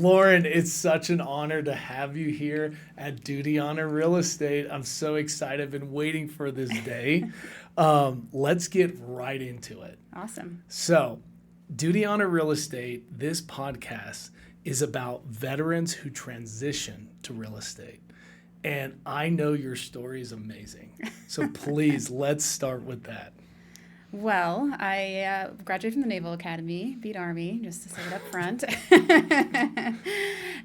Lauryn, it's such an honor to have you here at Duty Honor Real Estate. I'm so excited. I've been waiting for this day. Let's get right into it. Awesome. So, Duty Honor Real Estate, this podcast is about veterans who transition to real estate. And I know your story is amazing. So please, let's start with that. Well, I graduated from the Naval Academy, beat Army, just to say it up front.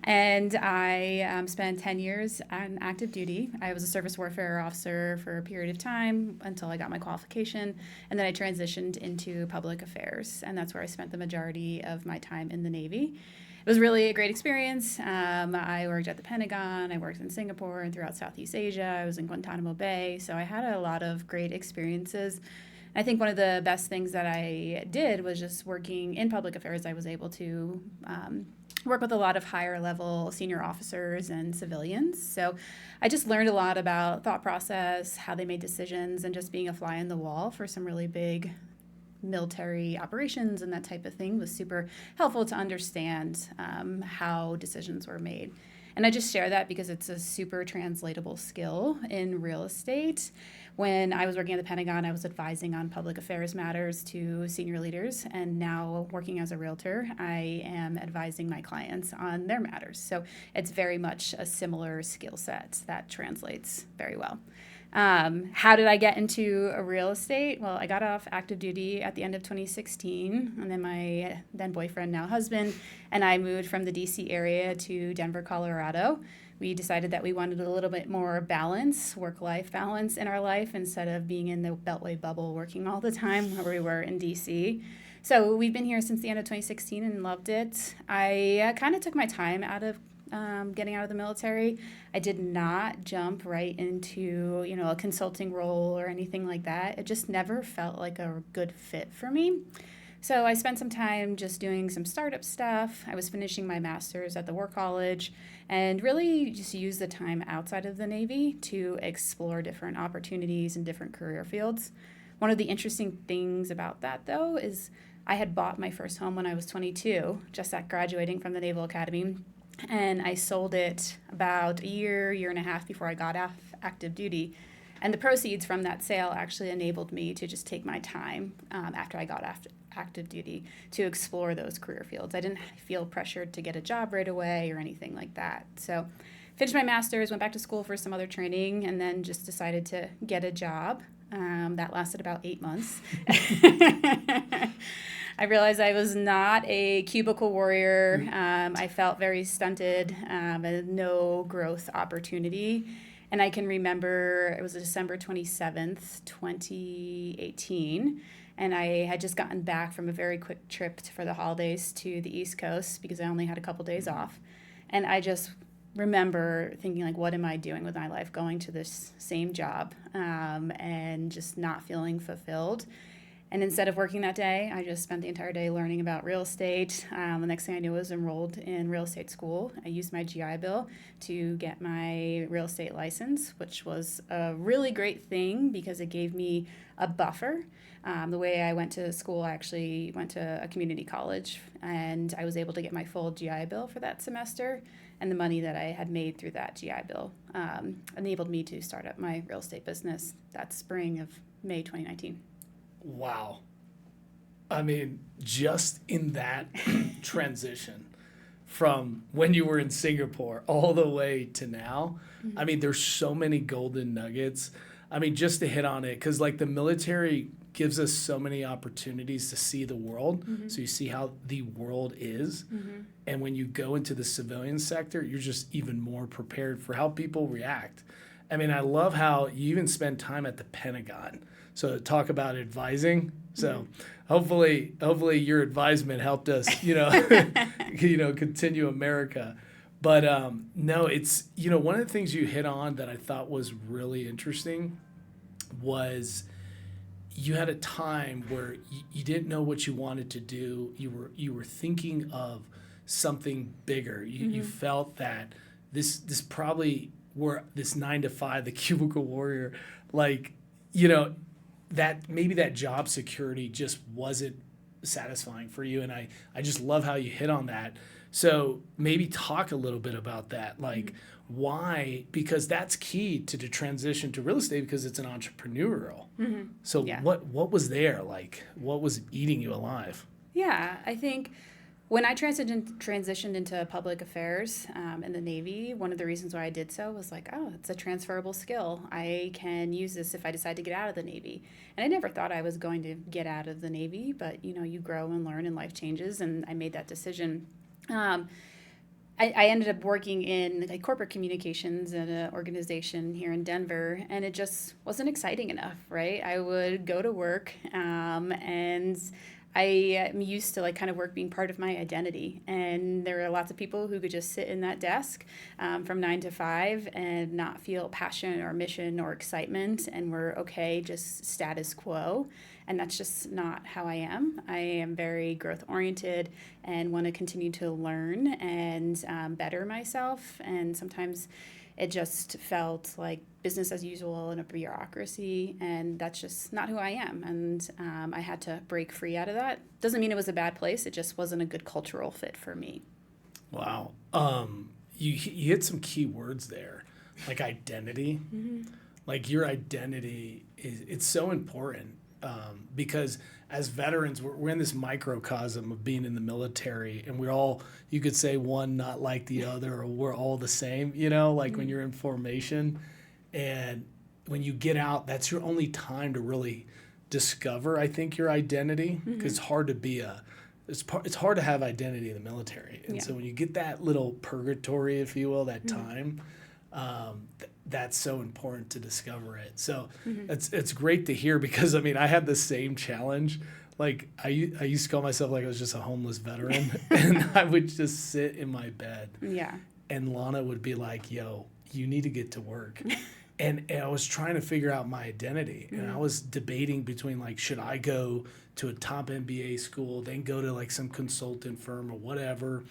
And I spent 10 years on active duty. I was a service warfare officer for a period of time until I got my qualification. And then I transitioned into public affairs. And that's where I spent the majority of my time in the Navy. It was really a great experience. I worked at the Pentagon. I worked in Singapore and throughout Southeast Asia. I was in Guantanamo Bay. So I had a lot of great experiences. I think one of the best things that I did was just working in public affairs. I was able to work with a lot of higher level senior officers and civilians. So I just learned a lot about thought process, how they made decisions, and just being a fly on the wall for some really big military operations and that type of thing was super helpful to understand how decisions were made. And I just share that because it's a super translatable skill in real estate. When I was working at the Pentagon, I was advising on public affairs matters to senior leaders. And now working as a realtor, I am advising my clients on their matters. So it's very much a similar skill set that translates very well. How did I get into real estate? Well, I got off active duty at the end of 2016, and then my then boyfriend, now husband, and I moved from the DC area to Denver, Colorado. We decided that we wanted a little bit more balance, work-life balance in our life instead of being in the Beltway bubble working all the time where we were in DC. So we've been here since the end of 2016 and loved it. I kind of took my time out of getting out of the military. I did not jump right into, a consulting role or anything like that. It just never felt like a good fit for me. So I spent some time just doing some startup stuff. I was finishing my master's at the War College and really just used the time outside of the Navy to explore different opportunities in different career fields. One of the interesting things about that, though, is I had bought my first home when I was 22, just at graduating from the Naval Academy. And I sold it about a year and a half before I got off active duty. And the proceeds from that sale actually enabled me to just take my time after I got active duty to explore those career fields. I didn't feel pressured to get a job right away or anything like that. So finished my master's, went back to school for some other training, and then just decided to get a job. That lasted about 8 months. I realized I was not a cubicle warrior. I felt very stunted, and no growth opportunity. And I can remember it was December 27th, 2018, and I had just gotten back from a very quick trip for the holidays to the East Coast because I only had a couple days off. And I just remember thinking, like, what am I doing with my life, going to this same job and just not feeling fulfilled. And instead of working that day, I just spent the entire day learning about real estate. The next thing I knew, I was enrolled in real estate school. I used my GI Bill to get my real estate license, which was a really great thing because it gave me a buffer. The way I went to school, I actually went to a community college, and I was able to get my full GI Bill for that semester. And the money that I had made through that GI Bill enabled me to start up my real estate business that spring of May 2019. Wow. I mean, just in that transition from when you were in Singapore all the way to now, I mean, there's so many golden nuggets. I mean, just to hit on it, because like the military gives us so many opportunities to see the world. Mm-hmm. So you see how the world is. Mm-hmm. And when you go into the civilian sector, you're just even more prepared for how people react. I mean, I love how you even spend time at the Pentagon. So talk about advising. So hopefully your advisement helped us, continue America. But no, it's, one of the things you hit on that I thought was really interesting was you had a time where you didn't know what you wanted to do. You were thinking of something bigger. You felt that this probably were this 9 to 5, the cubicle warrior, that maybe that job security just wasn't satisfying for you. And I just love how you hit on that. So maybe talk a little bit about that. Like, why? Because that's key to the transition to real estate because it's an entrepreneurial. So what was there? Like, what was eating you alive? Yeah, I think when I transitioned into public affairs in the Navy, one of the reasons why I did so was like, oh, it's a transferable skill. I can use this if I decide to get out of the Navy. And I never thought I was going to get out of the Navy, but you grow and learn and life changes, and I made that decision. I ended up working in like corporate communications at an organization here in Denver, and it just wasn't exciting enough, right? I would go to work, and I am used to like kind of work being part of my identity. And there are lots of people who could just sit in that desk from 9 to 5 and not feel passion or mission or excitement, and we're okay, just status quo. And that's just not how I am. I am very growth oriented and want to continue to learn and better myself. And sometimes it just felt like business as usual in a bureaucracy, and that's just not who I am. And I had to break free out of that. Doesn't mean it was a bad place. It just wasn't a good cultural fit for me. Wow. You hit some key words there, like identity. Like your identity it's so important. Because as veterans, we're in this microcosm of being in the military, and we're all, you could say one not like the other, or we're all the same, like when you're in formation. And when you get out, that's your only time to really discover, I think, your identity, because it's hard to be it's hard to have identity in the military. And so when you get that little purgatory, if you will, that time, that's so important to discover it. So it's great to hear, because I had the same challenge. Like I used to call myself like I was just a homeless veteran, and I would just sit in my bed. Yeah. And Lana would be like, "Yo, you need to get to work." And I was trying to figure out my identity, and I was debating between like, should I go to a top MBA school, then go to like some consultant firm or whatever,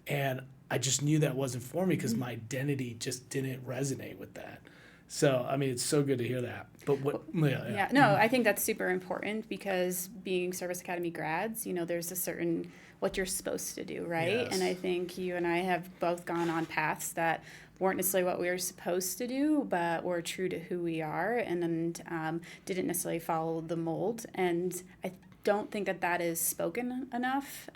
and I just knew that wasn't for me because my identity just didn't resonate with that. So, it's so good to hear that. But No, I think that's super important, because being Service Academy grads, there's a certain what you're supposed to do, right? Yes. And I think you and I have both gone on paths that weren't necessarily what we were supposed to do, but were true to who we are, and didn't necessarily follow the mold. And I don't think that is spoken enough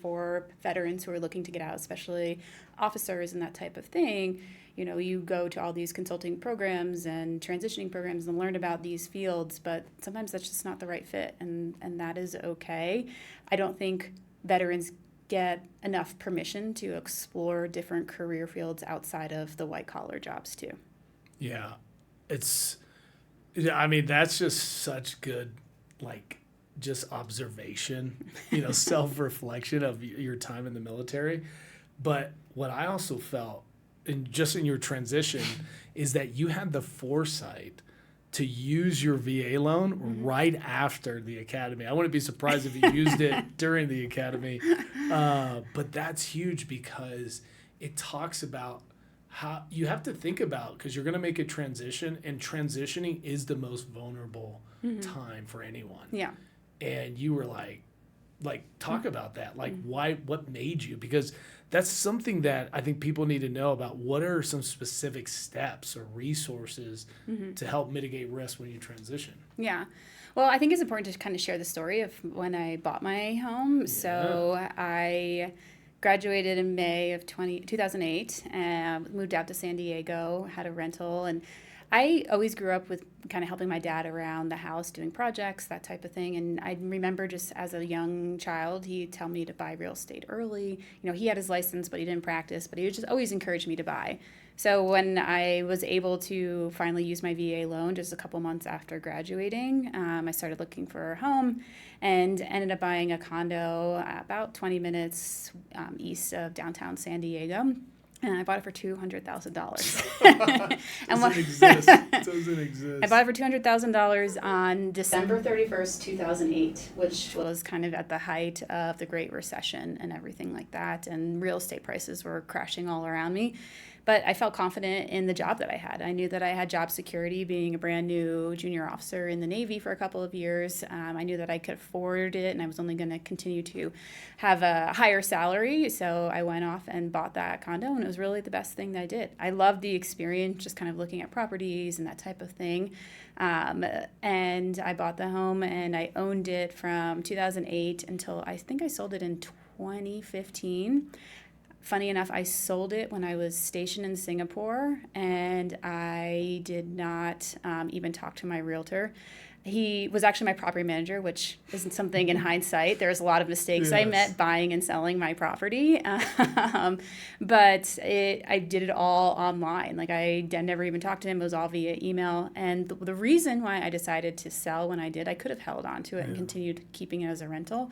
for veterans who are looking to get out, especially officers and that type of thing. You go to all these consulting programs and transitioning programs and learn about these fields, but sometimes that's just not the right fit, and that is okay. I don't think veterans get enough permission to explore different career fields outside of the white-collar jobs too. Yeah. That's just such good, just observation, self-reflection of your time in the military. But what I also felt, in your transition, is that you had the foresight to use your VA loan right after the academy. I wouldn't be surprised if you used it during the academy. But that's huge, because it talks about how you have to think about, because you're going to make a transition, and transitioning is the most vulnerable time for anyone. Yeah. And you were like talk about that. Why, what made you? Because that's something that I think people need to know about. What are some specific steps or resources to help mitigate risk when you transition? Yeah. Well, I think it's important to kind of share the story of when I bought my home. Yeah. So I graduated in May of 2008, and moved out to San Diego, had a rental, and I always grew up with kind of helping my dad around the house, doing projects, that type of thing. And I remember just as a young child, he'd tell me to buy real estate early. He had his license, but he didn't practice, but he would just always encourage me to buy. So when I was able to finally use my VA loan just a couple months after graduating, I started looking for a home and ended up buying a condo about 20 minutes east of downtown San Diego. And I bought it for $200,000. Doesn't exist. I bought it for $200,000 on December 31st, 2008, which was kind of at the height of the Great Recession and everything like that. And real estate prices were crashing all around me. But I felt confident in the job that I had. I knew that I had job security being a brand new junior officer in the Navy for a couple of years. I knew that I could afford it, and I was only going to continue to have a higher salary. So I went off and bought that condo, and it was really the best thing that I did. I loved the experience, just kind of looking at properties and that type of thing. And I bought the home, and I owned it from 2008 until I think I sold it in 2015. Funny enough, I sold it when I was stationed in Singapore, and I did not even talk to my realtor. He was actually my property manager, which isn't something in hindsight. There's a lot of mistakes I met buying and selling my property. But I did it all online. Like, I never even talked to him. It was all via email. And the reason why I decided to sell when I did, I could have held on to it and continued keeping it as a rental.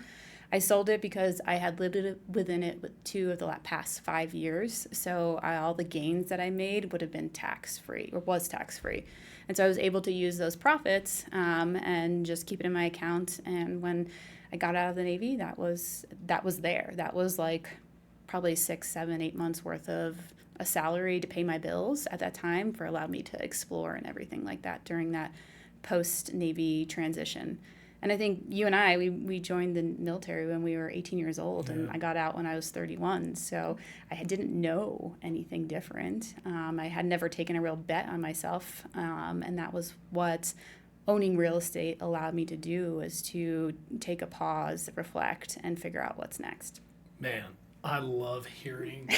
I sold it because I had lived within it with 2 of the past 5 years. So all the gains that I made would have been tax-free, or was tax-free. And so I was able to use those profits and just keep it in my account. And when I got out of the Navy, that was there. That was like probably 6, 7, 8 months worth of a salary to pay my bills at that time, for allowed me to explore and everything like that during that post-Navy transition. And I think you and I, we joined the military when we were 18 years old, and I got out when I was 31. So I didn't know anything different. I had never taken a real bet on myself, and that was what owning real estate allowed me to do, was to take a pause, reflect, and figure out what's next. Man, I love hearing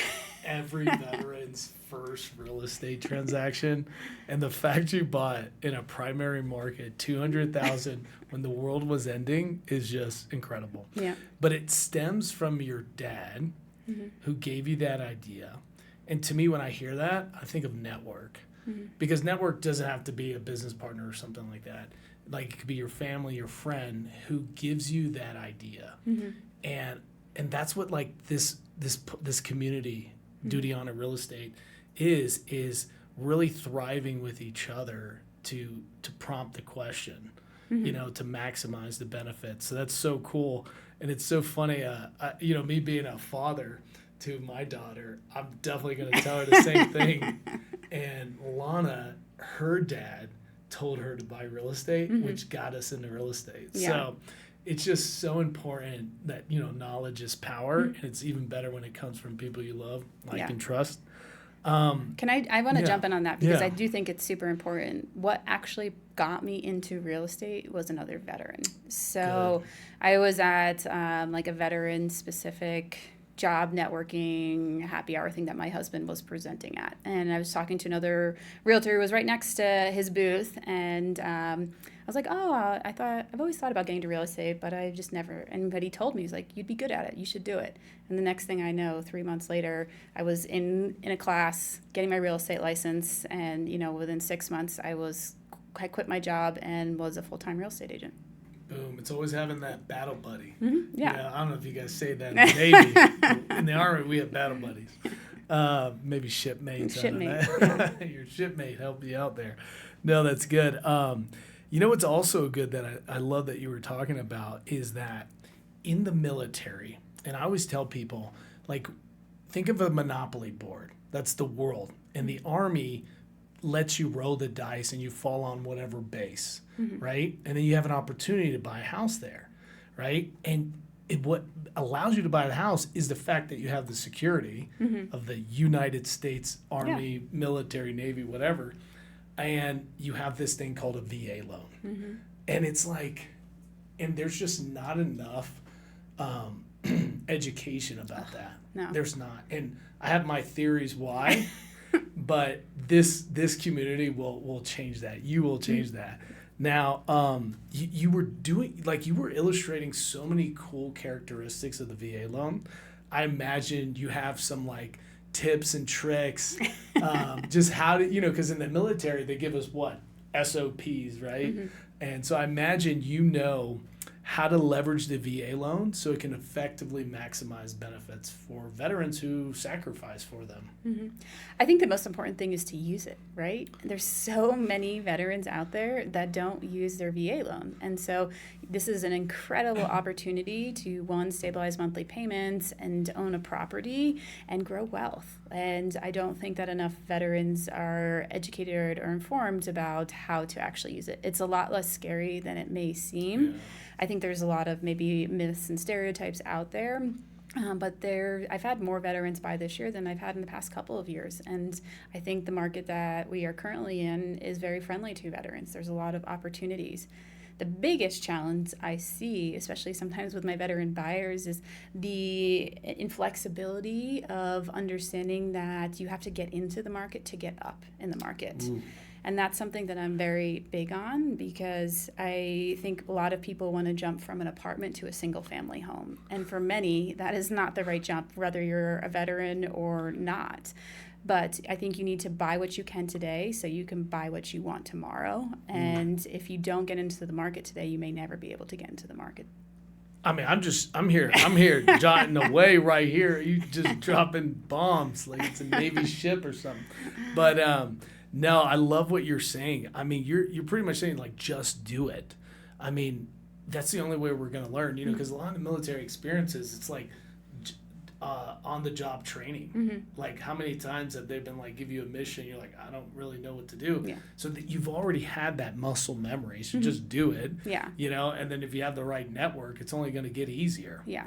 every veteran's first real estate transaction, and the fact you bought in a primary market $200,000 when the world was ending is just incredible. Yeah. But it stems from your dad, who gave you that idea. And to me, when I hear that, I think of network, because network doesn't have to be a business partner or something like that. Like, it could be your family, your friend, who gives you that idea. And that's what, like, this community, Duty Honor Real Estate, is really thriving with each other to prompt the question, to maximize the benefits. So that's so cool. And it's so funny, me being a father to my daughter, I'm definitely going to tell her the same thing. And Lana, her dad told her to buy real estate, which got us into real estate. Yeah. So it's just so important that, knowledge is power, and it's even better when it comes from people you love, like, and trust. I want to jump in on that, because I do think it's super important. What actually got me into real estate was another veteran. So I was at like a veteran-specific job networking happy hour thing that my husband was presenting at. And I was talking to another realtor who was right next to his booth, and I was like, I've always thought about getting into real estate, but I just never, but he told me, he's like, you'd be good at it, you should do it. And the next thing I know, 3 months later, I was in a class getting my real estate license, and within 6 months I quit my job and was a full-time real estate agent. Boom. It's always having that battle buddy. Yeah. I don't know if you guys say that in the Navy. In the Army, we have battle buddies. Maybe shipmates. Shipmate. Your shipmate helped you out there. No, that's good. What's also good that I love that you were talking about is that in the military, and I always tell people, like, think of a Monopoly board. That's the world. And the Army lets you roll the dice and you fall on whatever base, right? And then you have an opportunity to buy a house there, right? And what allows you to buy the house is the fact that you have the security of the United States Army, military, Navy, whatever, and you have this thing called a VA loan. And it's like, and there's just not enough education about that. No. There's not. And I have my theories why. But this community will change that. You will change that. Now, you were illustrating so many cool characteristics of the VA loan. I imagine you have some, like, tips and tricks, just how to, because in the military they give us SOPs, right? And so I imagine how to leverage the VA loan so it can effectively maximize benefits for veterans who sacrifice for them. Mm-hmm. I think the most important thing is to use it, right? There's so many veterans out there that don't use their VA loan. And so this is an incredible opportunity to, one, stabilize monthly payments and own a property and grow wealth. And I don't think that enough veterans are educated or informed about how to actually use it. It's a lot less scary than it may seem. Yeah. I think there's a lot of maybe myths and stereotypes out there. But I've had more veterans buy this year than I've had in the past couple of years. And I think the market that we are currently in is very friendly to veterans. There's a lot of opportunities. The biggest challenge I see, especially sometimes with my veteran buyers, is the inflexibility of understanding that you have to get into the market to get up in the market. Ooh. And that's something that I'm very big on, because I think a lot of people want to jump from an apartment to a single family home. And for many, that is not the right jump, whether you're a veteran or not. But I think you need to buy what you can today so you can buy what you want tomorrow. And if you don't get into the market today, you may never be able to get into the market. I mean, I'm here jotting away right here. You just dropping bombs like it's a Navy ship or something. But no, I love what you're saying. I mean, you're pretty much saying, like, just do it. I mean, that's the only way we're going to learn, because a lot of the military experiences, it's like on-the-job training. Mm-hmm. Like, how many times have they been, like, give you a mission, you're like, I don't really know what to do. Yeah. So that you've already had that muscle memory, so just do it. Yeah. And then if you have the right network, it's only going to get easier. Yeah.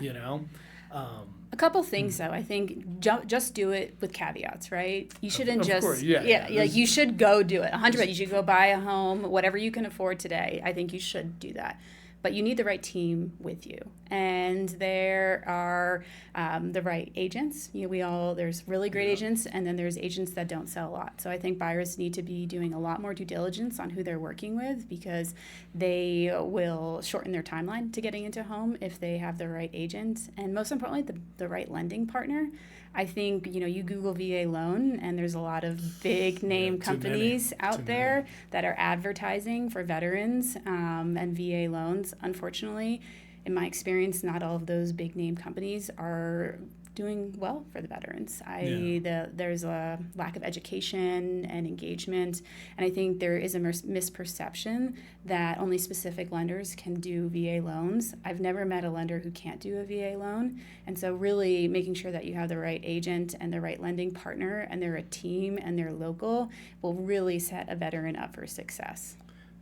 A couple things, though. I think just do it with caveats, right? You shouldn't just, course, like you should go do it. 100%. You should go buy a home, whatever you can afford today. I think you should do that. But you need the right team with you. And there are the right agents. There's really great agents, and then there's agents that don't sell a lot. So I think buyers need to be doing a lot more due diligence on who they're working with, because they will shorten their timeline to getting into a home if they have the right agent. And most importantly, the right lending partner. I think, you Google VA loan, and there's a lot of big name companies out there that are advertising for veterans and VA loans. Unfortunately, in my experience, not all of those big name companies are doing well for the veterans. There's a lack of education and engagement, and I think there is a misperception that only specific lenders can do VA loans. I've never met a lender who can't do a VA loan, and so really making sure that you have the right agent and the right lending partner, and they're a team and they're local, will really set a veteran up for success.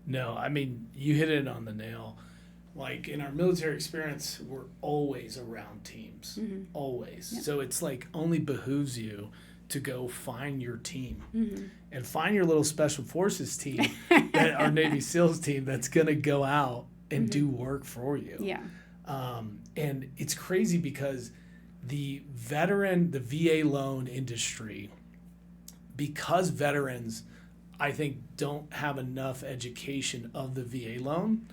No, I mean, you hit it on the nail. Like, in our military experience, we're always around teams, always. Yep. So it's like only behooves you to go find your team and find your little special forces team, our Navy SEALs team that's going to go out and do work for you. Yeah. And it's crazy because the VA loan industry, because veterans, I think, don't have enough education of the VA loan,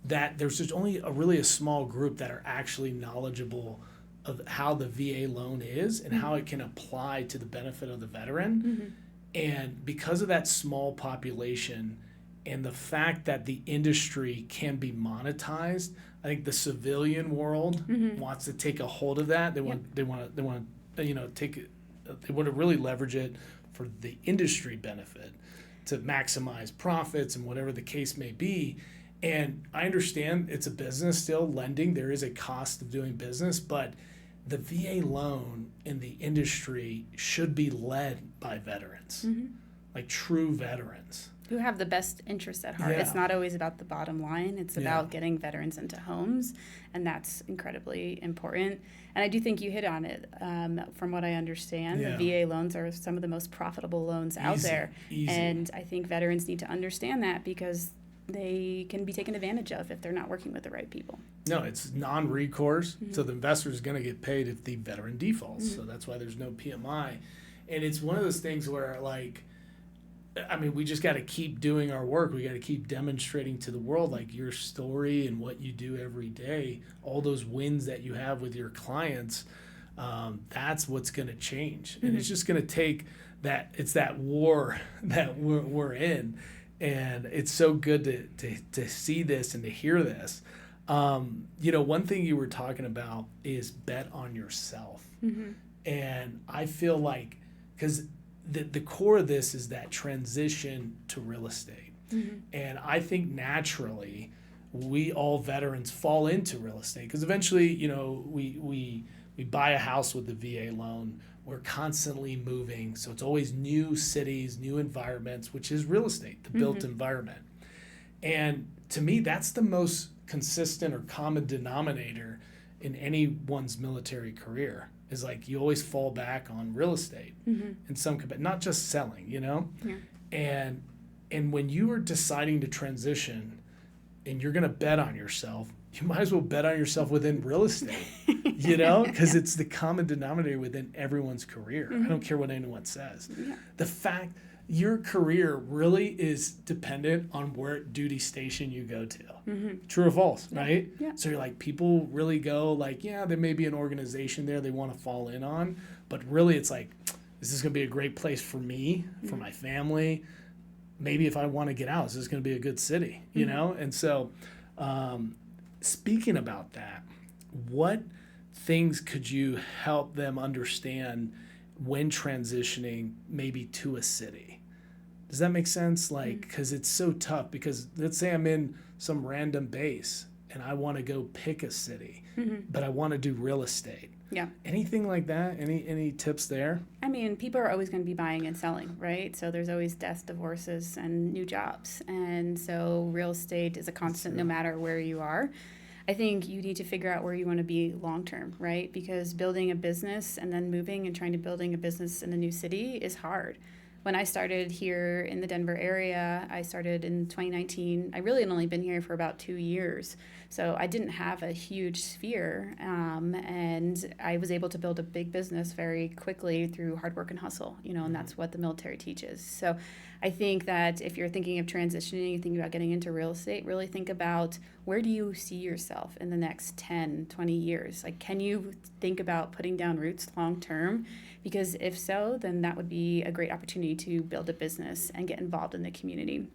that there's just only really a small group that are actually knowledgeable of how the VA loan is and how it can apply to the benefit of the veteran. And because of that small population and the fact that the industry can be monetized, I think the civilian world wants to take a hold of that. They want to really leverage it for the industry benefit, to maximize profits and whatever the case may be. And I understand it's a business still, lending. There is a cost of doing business, but the VA loan in the industry should be led by veterans, like true veterans. Who have the best interest at heart. Yeah. It's not always about the bottom line. It's about getting veterans into homes, and that's incredibly important. And I do think you hit on it. From what I understand, the VA loans are some of the most profitable loans out there. Easy. And I think veterans need to understand that, because they can be taken advantage of if they're not working with the right people. No, it's non-recourse, so the investor is going to get paid if the veteran defaults. So that's why there's no PMI. And it's one of those things where, like, I mean, we just got to keep doing our work. We got to keep demonstrating to the world, like, your story and what you do every day, all those wins that you have with your clients. That's what's going to change. And it's just going to take that. It's that war that we're in. And it's so good to see this and to hear this. One thing you were talking about is bet on yourself. Mm-hmm. And I feel like, because the core of this is that transition to real estate. Mm-hmm. And I think naturally, we all veterans fall into real estate because eventually, we buy a house with the VA loan. We're constantly moving. So it's always new cities, new environments, which is real estate, the built environment. And to me, that's the most consistent or common denominator in anyone's military career, is like you always fall back on real estate in some not just selling, Yeah. And when you are deciding to transition and you're going to bet on yourself, you might as well bet on yourself within real estate, because it's the common denominator within everyone's career. I don't care what anyone says. Yeah. The fact your career really is dependent on where duty station you go to. True or false, right? Yeah. So you're like, people really go like, there may be an organization there they want to fall in on, but really it's like, is this going to be a great place for me, for my family? Maybe if I want to get out, is this going to be a good city, And so speaking about that, what things could you help them understand when transitioning maybe to a city? Does that make sense? Like, because it's so tough, because let's say I'm in some random base and I want to go pick a city, but I want to do real estate. Yeah. Anything like that? Any tips there? I mean, people are always going to be buying and selling, right? So there's always deaths, divorces, and new jobs. And so real estate is a constant no matter where you are. I think you need to figure out where you want to be long term, right? Because building a business and then moving and trying to building a business in a new city is hard. When I started here in the Denver area, I started in 2019. I really had only been here for about 2 years. So I didn't have a huge sphere, and I was able to build a big business very quickly through hard work and hustle, and that's what the military teaches. So I think that if you're thinking of transitioning, you're thinking about getting into real estate, really think about, where do you see yourself in the next 10, 20 years? Like, can you think about putting down roots long term? Because if so, then that would be a great opportunity to build a business and get involved in the community.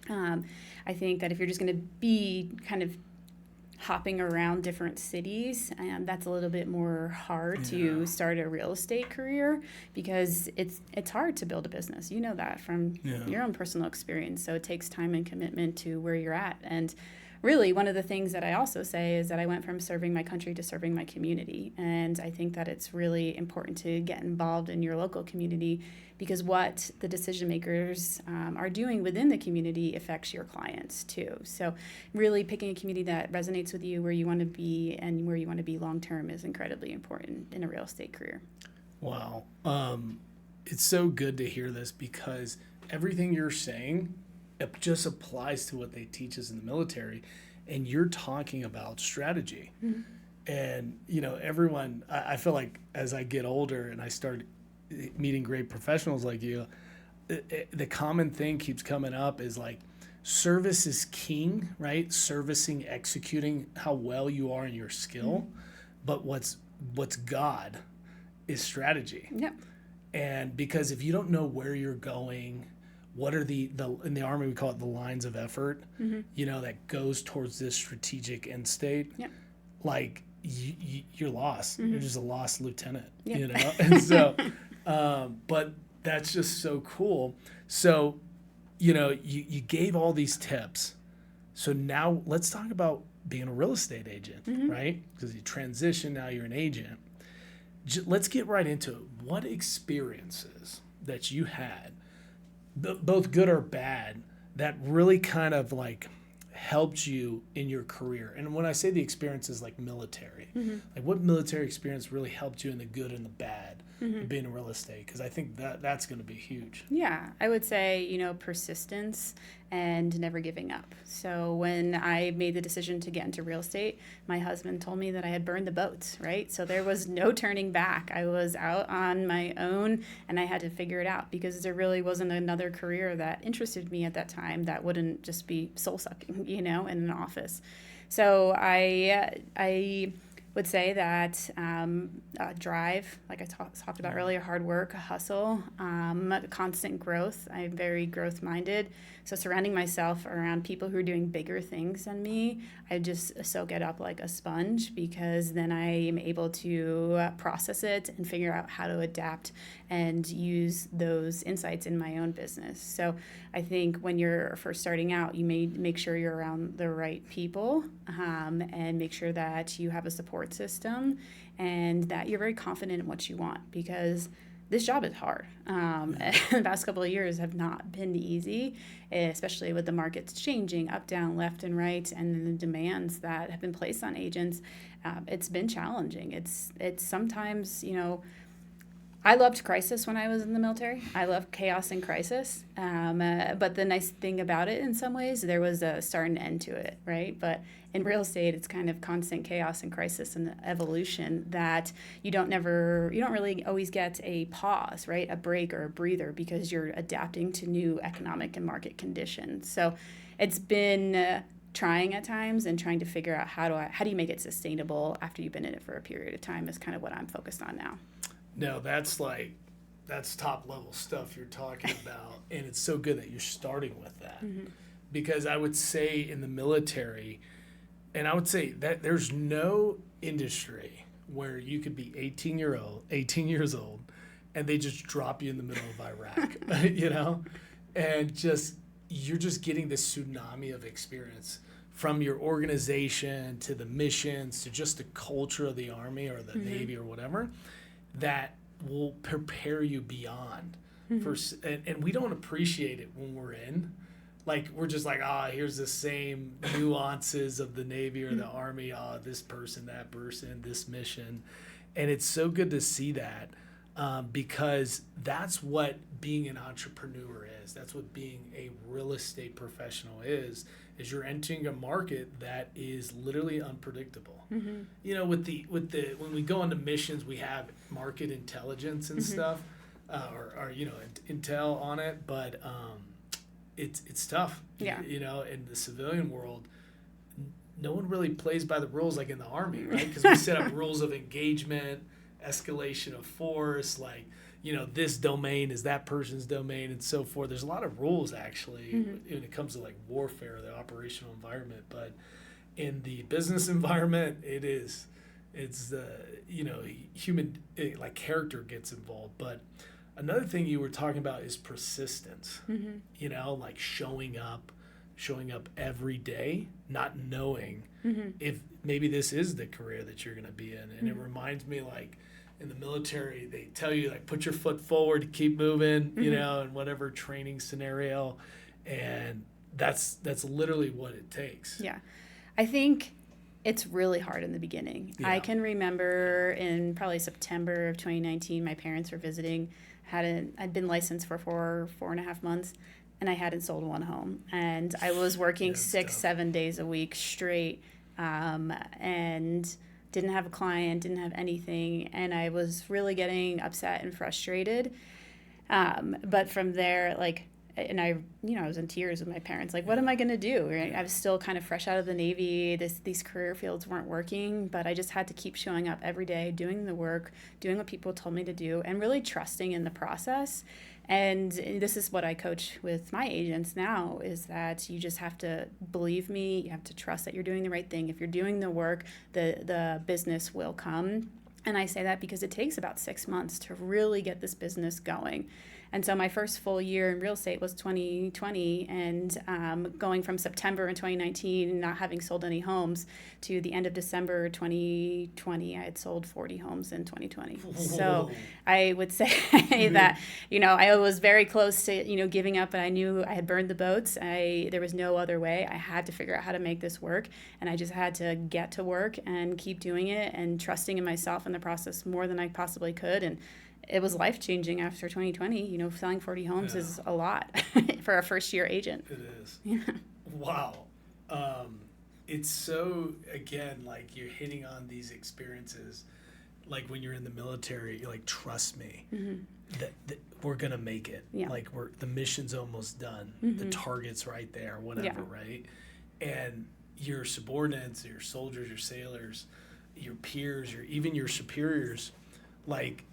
I think that if you're just going to be kind of hopping around different cities, that's a little bit more hard to start a real estate career, because it's hard to build a business. You know that from your own personal experience. So it takes time and commitment to where you're at. And really, one of the things that I also say is that I went from serving my country to serving my community. And I think that it's really important to get involved in your local community, because what the decision makers are doing within the community affects your clients too. So really picking a community that resonates with you, where you want to be and where you want to be long term, is incredibly important in a real estate career. Wow. It's so good to hear this, because everything you're saying, it just applies to what they teach us in the military. And you're talking about strategy. And, everyone, I feel like as I get older and I start meeting great professionals like you, the common thing keeps coming up is like, service is king, right? Servicing, executing how well you are in your skill. But what's God is strategy. Yep. And because if you don't know where you're going, what are the in the Army we call it the lines of effort, that goes towards this strategic end state. Yep. Like you're lost. You're just a lost lieutenant, Yep. And so, but that's just so cool. So, you gave all these tips. So now let's talk about being a real estate agent, right? Because you transition, now you're an agent. Let's get right into it. What experiences that you had, both good or bad, that really kind of like helped you in your career? And when I say the experiences, like military, like what military experience really helped you in the good and the bad of being in real estate? Because I think that's going to be huge. Yeah, I would say, persistence and never giving up. So when I made the decision to get into real estate, my husband told me that I had burned the boats, right? So there was no turning back. I was out on my own and I had to figure it out, because there really wasn't another career that interested me at that time that wouldn't just be soul sucking, in an office. So I would say that drive, like I talked about earlier, hard work, hustle, constant growth. I'm very growth minded. So surrounding myself around people who are doing bigger things than me, I just soak it up like a sponge, because then I am able to process it and figure out how to adapt and use those insights in my own business. So I think when you're first starting out, you may make sure you're around the right people, and make sure that you have a support system and that you're very confident in what you want, because this job is hard. The past couple of years have not been easy, especially with the markets changing up, down, left, and right, and the demands that have been placed on agents. It's been challenging. It's sometimes, I loved crisis when I was in the military. I love chaos and crisis. But the nice thing about it, in some ways, there was a start and end to it, right? But in real estate, it's kind of constant chaos and crisis and evolution that you don't really always get a pause, right? A break or a breather, because you're adapting to new economic and market conditions. So it's been trying at times, and trying to figure out how do you make it sustainable after you've been in it for a period of time is kind of what I'm focused on now. No, that's top level stuff you're talking about. And it's so good that you're starting with that. Mm-hmm. Because I would say in the military, and I would say that there's no industry where you could be 18 years old, and they just drop you in the middle of Iraq, and you're just getting this tsunami of experience from your organization to the missions to just the culture of the Army or the mm-hmm. Navy or whatever, that will prepare you beyond. Mm-hmm. And we don't appreciate it when we're in. Like, we're just like, here's the same nuances of the Navy or the Army. This person, that person, this mission. And it's so good to see that, because that's what being an entrepreneur is. That's what being a real estate professional is you're entering a market that is literally unpredictable. Mm-hmm. With the when we go into missions, we have market intelligence and mm-hmm. stuff, or intel on it, but it's tough. Yeah. In the civilian world, no one really plays by the rules like in the Army, right? Because we set up rules of engagement, escalation of force, like, this domain is that person's domain and so forth. There's a lot of rules, actually, mm-hmm. when it comes to like warfare, the operational environment. But in the business environment, it's the, human, like, character gets involved. But another thing you were talking about is persistence, mm-hmm. Like showing up every day, not knowing mm-hmm. if maybe this is the career that you're going to be in. And mm-hmm. it reminds me, like, in the military, they tell you, like, put your foot forward, keep moving, mm-hmm. In whatever training scenario. And that's literally what it takes. Yeah. I think it's really hard in the beginning. Yeah. I can remember in probably September of 2019, my parents were visiting. I'd been licensed for 4.5 months, and I hadn't sold one home. And I was working 6-7 days a week straight, and didn't have a client, didn't have anything, and I was really getting upset and frustrated. But from there, and I was in tears with my parents. Like, what am I going to do? Right? I was still kind of fresh out of the Navy. These career fields weren't working, but I just had to keep showing up every day, doing the work, doing what people told me to do, and really trusting in the process. And this is what I coach with my agents now, is that you just have to believe me. You have to trust that you're doing the right thing. If you're doing the work, the business will come. And I say that because it takes about 6 months to really get this business going. And so my first full year in real estate was 2020, and going from September in 2019, not having sold any homes, to the end of December 2020, I had sold 40 homes in 2020. Whoa. So I would say that, I was very close to, giving up, and I knew I had burned the boats. There was no other way. I had to figure out how to make this work, and I just had to get to work and keep doing it and trusting in myself in the process more than I possibly could. And it was life-changing after 2020. Selling 40 homes is a lot for a first-year agent. It is. Yeah. Wow. It's so, again, like, you're hitting on these experiences, like when you're in the military, you're like, trust me, mm-hmm. that we're going to make it. Yeah. Like, the mission's almost done. Mm-hmm. The target's right there, whatever, right? And your subordinates, your soldiers, your sailors, your peers, even your superiors, like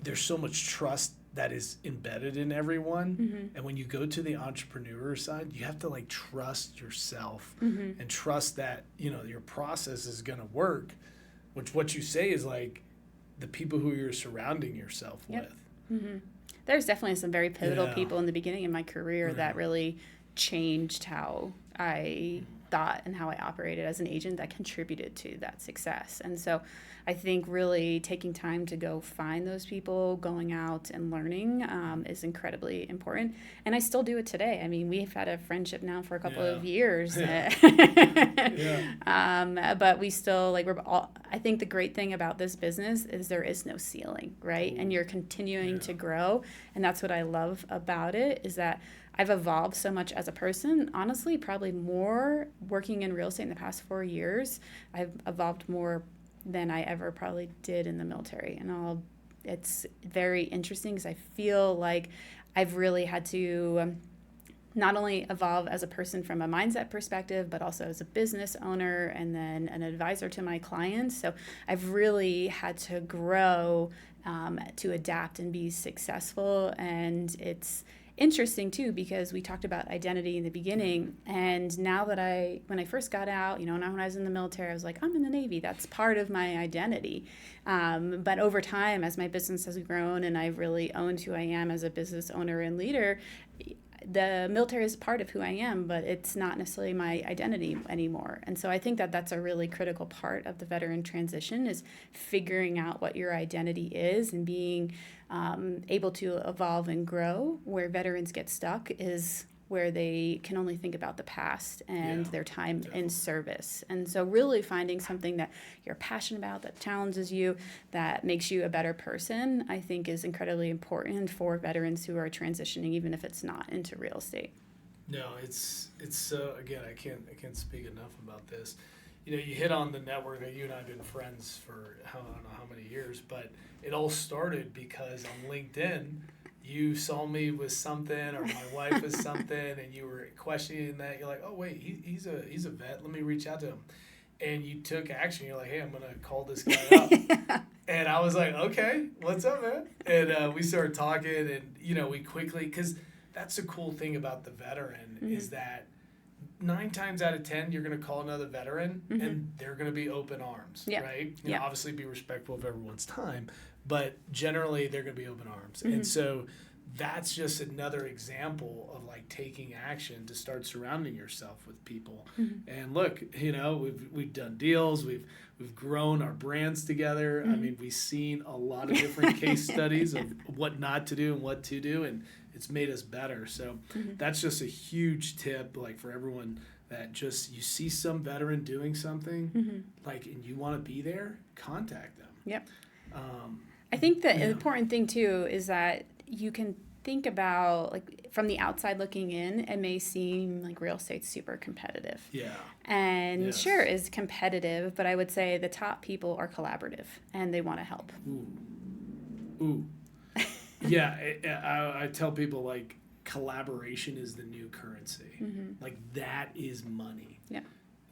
there's so much trust that is embedded in everyone. And when you go to the entrepreneur side, you have to like trust yourself and trust that, your process is going to work, which what you say is like the people who you're surrounding yourself with. There's definitely some very pivotal people in the beginning of my career that really changed how I thought and how I operated as an agent that contributed to that success. And so I think really taking time to go find those people, going out and learning is incredibly important. And I still do it today. I mean, we've had a friendship now for a couple of years. But we still, I think the great thing about this business is there is no ceiling, right? And you're continuing to grow. And that's what I love about it, is that I've evolved so much as a person, honestly, probably more working in real estate in the past 4 years. I've evolved more than I ever probably did in the military. And it's very interesting because I feel like I've really had to not only evolve as a person from a mindset perspective, but also as a business owner and then an advisor to my clients. So I've really had to grow to adapt and be successful. And it's interesting too, because we talked about identity in the beginning, and now that when I first got out, now when I was in the military, I was like, I'm in the Navy, that's part of my identity. But over time, as my business has grown and I've really owned who I am as a business owner and leader, the military is part of who I am, but it's not necessarily my identity anymore. And so I think that that's a really critical part of the veteran transition, is figuring out what your identity is and being able to evolve and grow. Where veterans get stuck is where they can only think about the past and their time in service. And so really finding something that you're passionate about, that challenges you, that makes you a better person, I think is incredibly important for veterans who are transitioning, even if it's not into real estate. No, it's so, again, I can't speak enough about this. You hit on the network that you and I have been friends for I don't know how many years, but it all started because on LinkedIn, you saw me with something, or my wife was something, and you were questioning that. You're like, oh wait, he's a vet. Let me reach out to him. And you took action. You're like, hey, I'm gonna call this guy up. And I was like, okay, what's up, man? And we started talking, and we quickly, because that's the cool thing about the veteran is that 9 times out of 10, you're gonna call another veteran, and they're gonna be open arms, right? Obviously, be respectful of everyone's time. But generally, they're going to be open arms. And so that's just another example of like taking action to start surrounding yourself with people. And look, we've done deals, we've grown our brands together. I mean, we've seen a lot of different case studies of what not to do and what to do, and it's made us better. So that's just a huge tip, like for everyone, that just you see some veteran doing something, like, and you want to be there, contact them. Yep. I think the important thing too is that you can think about, like, from the outside looking in, it may seem like real estate's super competitive. Yeah. And sure, it's competitive, but I would say the top people are collaborative and they want to help. Ooh. Yeah, I tell people, like, collaboration is the new currency. Like, that is money. Yeah.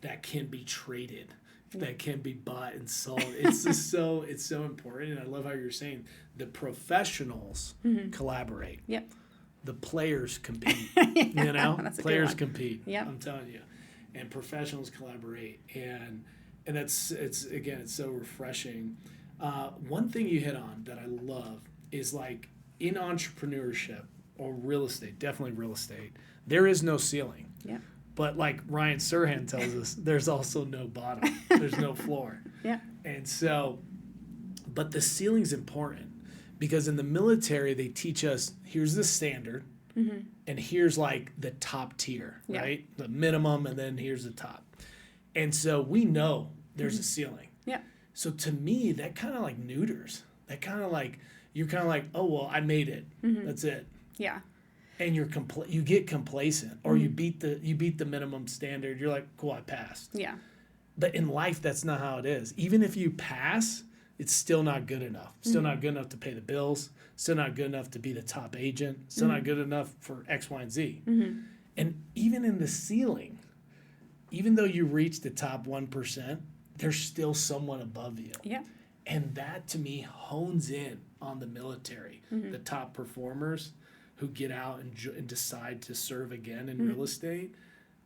That can be traded. That can be bought and sold. It's just so important. And I love how you're saying the professionals collaborate. Yep. The players compete. Players compete. Yep. I'm telling you. And professionals collaborate. And it's so refreshing. One thing you hit on that I love is, like, in entrepreneurship or real estate, definitely real estate, there is no ceiling. Yeah. But like Ryan Serhant tells us, there's also no bottom. There's no floor. Yeah. And so, but the ceiling's important because in the military, they teach us, here's the standard, and here's like the top tier, right? The minimum, and then here's the top. And so we know there's a ceiling. Yeah. So to me, that kind of like neuters. That kind of like, you're kind of like, oh, well, I made it. That's it. Yeah. And you get complacent, or you beat the minimum standard. You're like, cool, I passed. Yeah. But in life, that's not how it is. Even if you pass, it's still not good enough. Still not good enough to pay the bills. Still not good enough to be the top agent. Still not good enough for X, Y, and Z. And even in the ceiling, even though you reach the top 1%, there's still someone above you. Yeah. And that, to me, hones in on the military, the top performers who get out and decide to serve again in real estate.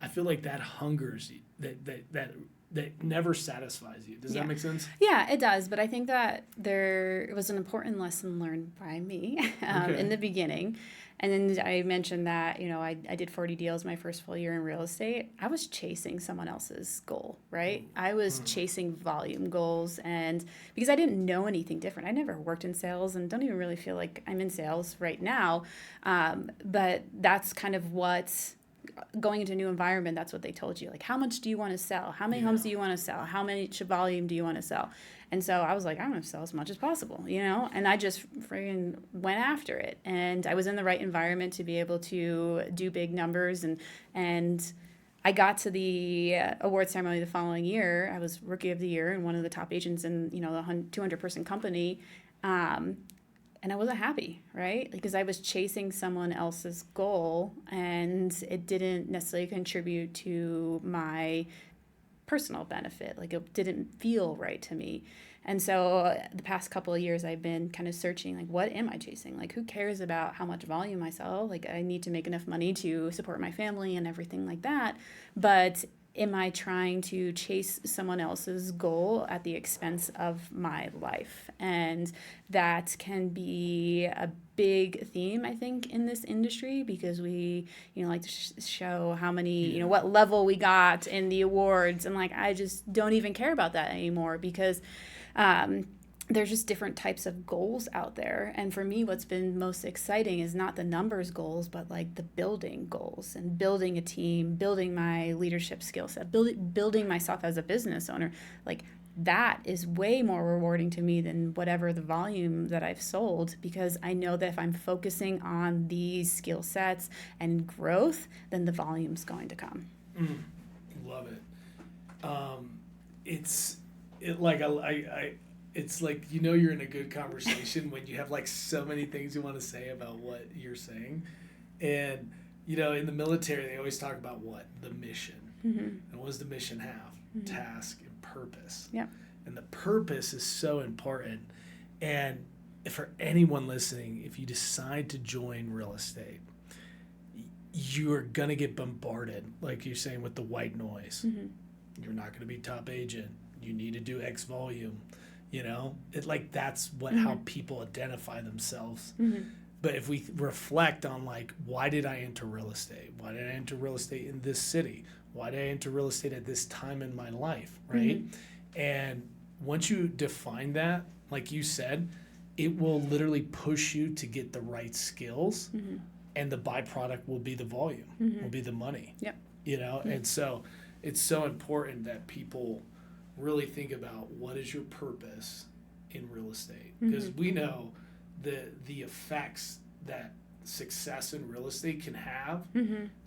I feel like that hungers you, that never satisfies you. Does that make sense? Yeah, it does. But I think that there was an important lesson learned by me in the beginning. And then I mentioned that, I did 40 deals my first full year in real estate. I was chasing someone else's goal, right? I was chasing volume goals, and because I didn't know anything different. I never worked in sales and don't even really feel like I'm in sales right now. But that's kind of what, going into a new environment, that's what they told you. Like, how much do you want to sell? How many homes do you want to sell? How much volume do you want to sell? And so I was like, I'm going to sell as much as possible, and I just friggin' went after it. And I was in the right environment to be able to do big numbers. And I got to the award ceremony the following year. I was Rookie of the Year and one of the top agents in, the 200-person company. And I wasn't happy, right? Because I was chasing someone else's goal, and it didn't necessarily contribute to my personal benefit. Like, it didn't feel right to me. And so the past couple of years, I've been kind of searching, like, what am I chasing? Like, who cares about how much volume I sell? Like, I need to make enough money to support my family and everything like that. But am I trying to chase someone else's goal at the expense of my life? And that can be a big theme, I think, in this industry, because we, like to show how many, what level we got in the awards. And like, I just don't even care about that anymore, because there's just different types of goals out there. And for me, what's been most exciting is not the numbers goals, but like the building goals and building a team, building my leadership skill set, building myself as a business owner. Like, that is way more rewarding to me than whatever the volume that I've sold, because I know that if I'm focusing on these skill sets and growth, then the volume's going to come. Love it. It's like, you're in a good conversation when you have like so many things you want to say about what you're saying. And, in the military, they always talk about the mission. And what does the mission have? Task and purpose. Yep. And the purpose is so important. And for anyone listening, if you decide to join real estate, you're going to get bombarded, like you're saying, with the white noise. You're not going to be top agent. You need to do X volume. That's how people identify themselves. But if we reflect on, like, why did I enter real estate? Why did I enter real estate in this city? Why did I enter real estate at this time in my life, right? And once you define that, like you said, it will literally push you to get the right skills, and the byproduct will be the volume, will be the money. Yep. And so it's so important that people really think about what is your purpose in real estate, because we know the effects that success in real estate can have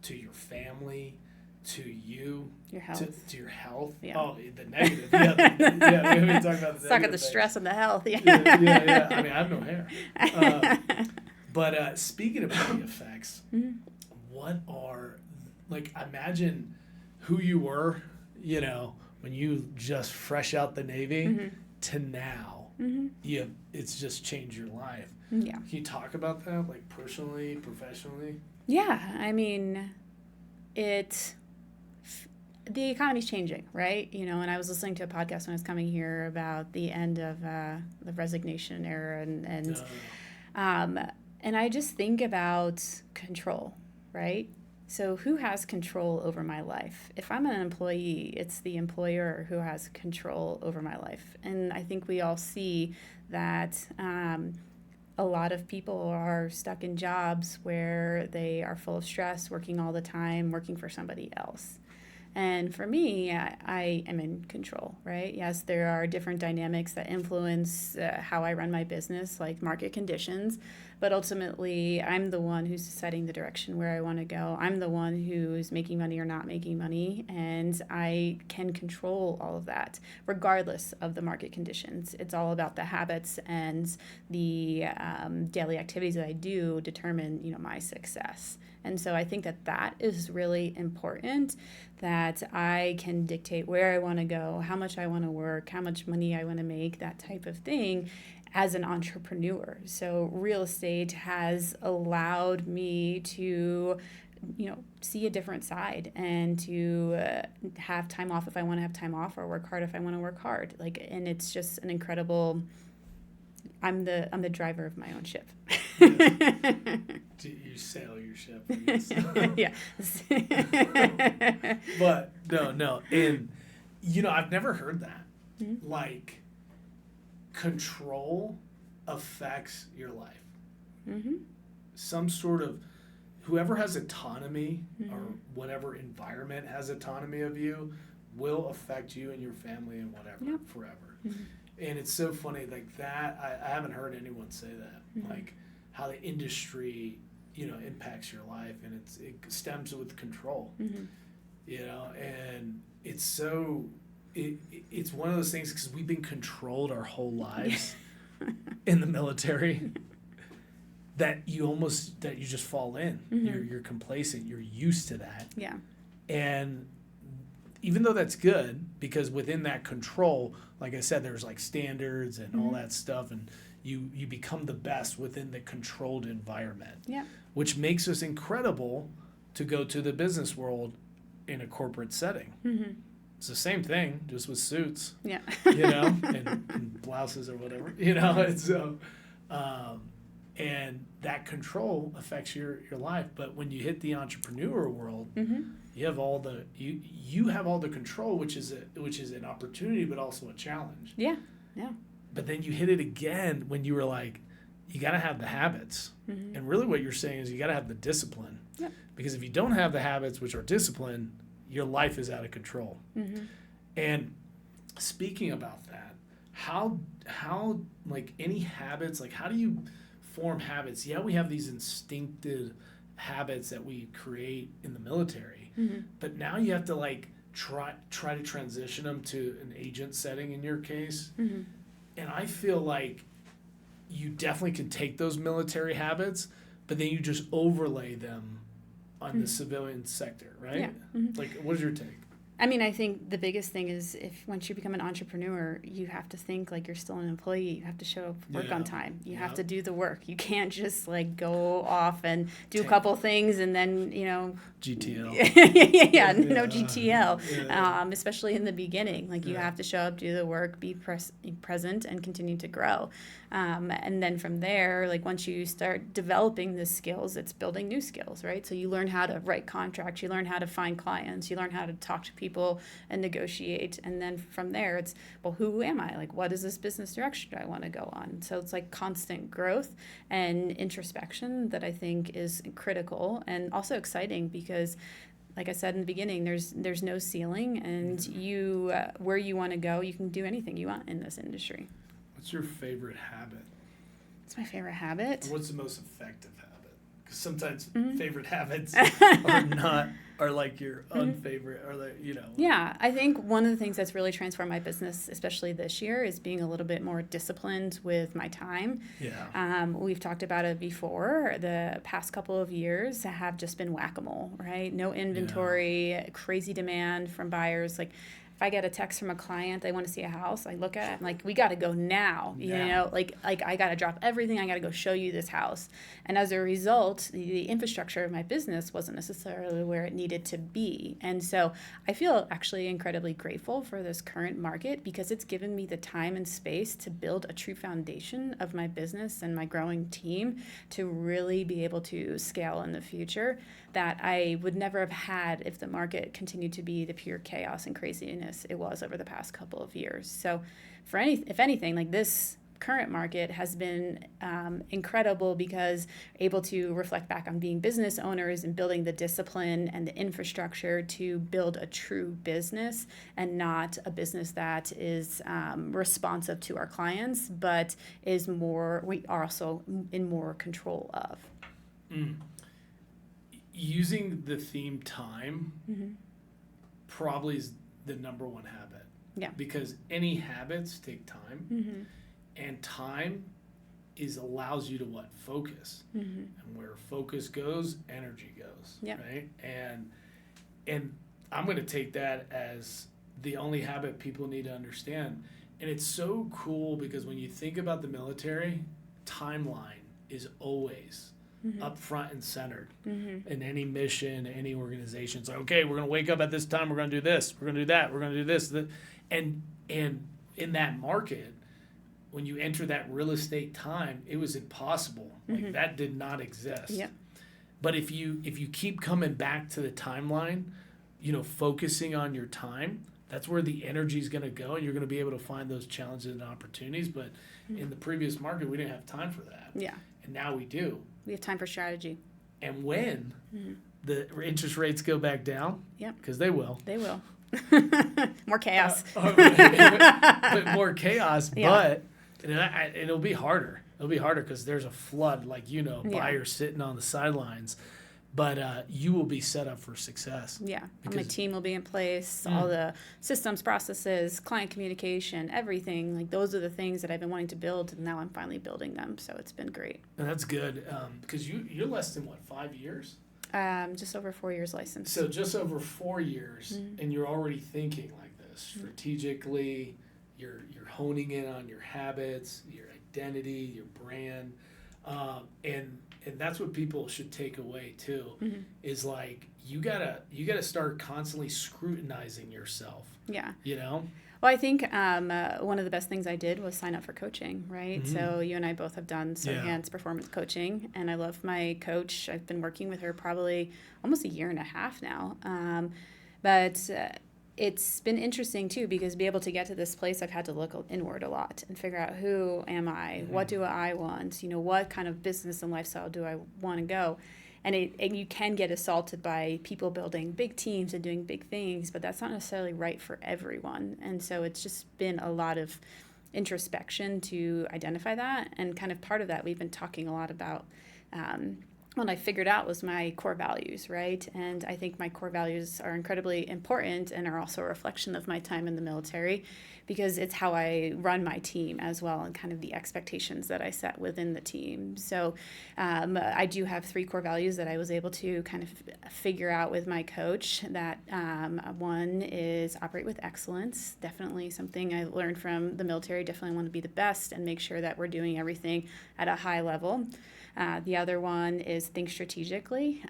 to your family, to you, your health, to your health. Yeah. Oh, the negative. We haven't talked about the Talk negative about the stress and the health. yeah. I mean, I have no hair. But speaking about the effects, what are, like, imagine who you were, when you just fresh out the Navy to now. It's just changed your life. Yeah. Can you talk about that, like, personally, professionally? Yeah, I mean, the economy's changing, right? And I was listening to a podcast when I was coming here about the end of the resignation era, and I just think about control, right? So who has control over my life? If I'm an employee, it's the employer who has control over my life. And I think we all see that a lot of people are stuck in jobs where they are full of stress, working all the time, working for somebody else. And for me, I am in control, right? Yes, there are different dynamics that influence how I run my business, like market conditions. But ultimately, I'm the one who's setting the direction where I want to go. I'm the one who's making money or not making money, and I can control all of that regardless of the market conditions. It's all about the habits and the daily activities that I do determine, my success. And so I think that is really important, that I can dictate where I want to go, how much I want to work, how much money I want to make, that type of thing, as an entrepreneur. So real estate has allowed me to, see a different side, and to have time off if I want to have time off, or work hard if I want to work hard. And it's just an incredible. I'm the driver of my own ship. You sail your ship, I guess. Yeah. But no. And, I've never heard that. Mm-hmm. Like, control affects your life. Mm-hmm. Some sort of, whoever has autonomy, mm-hmm. or whatever environment has autonomy of you, will affect you and your family and whatever, yep. forever. Mm-hmm. And it's so funny, like that, I haven't heard anyone say that, mm-hmm. like how the industry, impacts your life, and it stems with control, mm-hmm. And it's so, it's one of those things, because we've been controlled our whole lives in the military, that you just fall in. Mm-hmm. You're complacent, you're used to that. Yeah. And even though that's good, because within that control, like I said, there's like standards and all mm-hmm. that stuff, and you become the best within the controlled environment. Yeah. Which makes us incredible to go to the business world in a corporate setting. Mm-hmm. It's the same thing, just with suits. Yeah. And blouses or whatever. And so, and that control affects your life. But when you hit the entrepreneur world, mm-hmm. you have all the you have all the control, which is an opportunity, but also a challenge. Yeah. Yeah. But then you hit it again when you were like, you got to have the habits. Mm-hmm. And really what you're saying is you got to have the discipline. Yep. Because if you don't have the habits, which are discipline, your life is out of control. Mm-hmm. And speaking about that, how like any habits, like how do you form habits? Yeah, we have these instinctive habits that we create in the military, mm-hmm. but now you have to like try to transition them to an agent setting in your case. Mm-hmm. And I feel like you definitely can take those military habits, but then you just overlay them on mm-hmm. the civilian sector, right? Yeah. Mm-hmm. Like, what is your take? I mean, I think the biggest thing is once you become an entrepreneur, you have to think like you're still an employee. You have to show up, work on time. You have to do the work. You can't just like go off and do a couple things and then, GTL. yeah, no GTL, especially in the beginning. Like you have to show up, do the work, be present, and continue to grow. And then from there, like once you start developing the skills, it's building new skills, right? So you learn how to write contracts, you learn how to find clients, you learn how to talk to people and negotiate. And then from there, it's, well, who am I? Like, what is this business direction I want to go on? So it's like constant growth and introspection that I think is critical and also exciting because like I said in the beginning, there's no ceiling, and you where you want to go, you can do anything you want in this industry. What's your favorite habit? What's my favorite habit? Or what's the most effective habit? Because sometimes mm-hmm. favorite habits are like your unfavorite, or like, Yeah, I think one of the things that's really transformed my business, especially this year, is being a little bit more disciplined with my time. Yeah. We've talked about it before. The past couple of years have just been whack-a-mole, right? No inventory, crazy demand from buyers. Like, if I get a text from a client, they want to see a house, I look at it, I'm like, we got to go now, like I got to drop everything, I got to go show you this house. And as a result, the infrastructure of my business wasn't necessarily where it needed to be. And so I feel actually incredibly grateful for this current market because it's given me the time and space to build a true foundation of my business and my growing team to really be able to scale in the future that I would never have had if the market continued to be the pure chaos and craziness it was over the past couple of years. So if anything, like this current market has been incredible, because able to reflect back on being business owners and building the discipline and the infrastructure to build a true business, and not a business that is responsive to our clients, but is we are also in more control of. Using the theme time probably is the number one habit. Yeah. Because any habits take time, and time allows you to focus. And where focus goes, energy goes. Yeah. Right? And I'm going to take that as the only habit people need to understand. And it's so cool, because when you think about the military, timeline is always up front and centered in any mission, any organization. It's like, okay, we're going to wake up at this time, we're going to do this, we're going to do that, we're going to do this. And in that market, when you enter that real estate time, it was impossible. Like, that did not exist. Yeah. But if you keep coming back to the timeline, focusing on your time, that's where the energy is going to go, and you're going to be able to find those challenges and opportunities. But in the previous market, we didn't have time for that. Yeah. And now we do. We have time for strategy. And when the interest rates go back down, because they will. They will. More chaos. But more chaos, Yeah. but it'll be harder. It'll be harder because there's a flood, buyers sitting on the sidelines. But you will be set up for success. Yeah, my team will be in place, all the systems, processes, client communication, everything. Like, those are the things that I've been wanting to build, and now I'm finally building them. So it's been great. And that's good, because you're less than, 5 years? Just over 4 years licensed. So just over 4 years, and you're already thinking like this, strategically. You're honing in on your habits, your identity, your brand, and that's what people should take away too. Is like, you gotta start constantly scrutinizing yourself. Yeah. Well, I think one of the best things I did was sign up for coaching, right? So you and I both have done Enhanced Performance Coaching, and I love my coach. I've been working with her probably almost a year and a half now. But it's been interesting too, because to be able to get to this place, I've had to look inward a lot and figure out, who am I? What do I want? What kind of business and lifestyle do I want to go? And you can get assaulted by people building big teams and doing big things, but that's not necessarily right for everyone. And so it's just been a lot of introspection to identify that. And kind of part of that we've been talking a lot about, what I figured out was my core values, right? And I think my core values are incredibly important and are also a reflection of my time in the military, because it's how I run my team as well, and kind of the expectations that I set within the team. So I do have 3 core values that I was able to kind of figure out with my coach. That one is operate with excellence. Definitely something I learned from the military. Definitely want to be the best and make sure that we're doing everything at a high level. The other one is think strategically.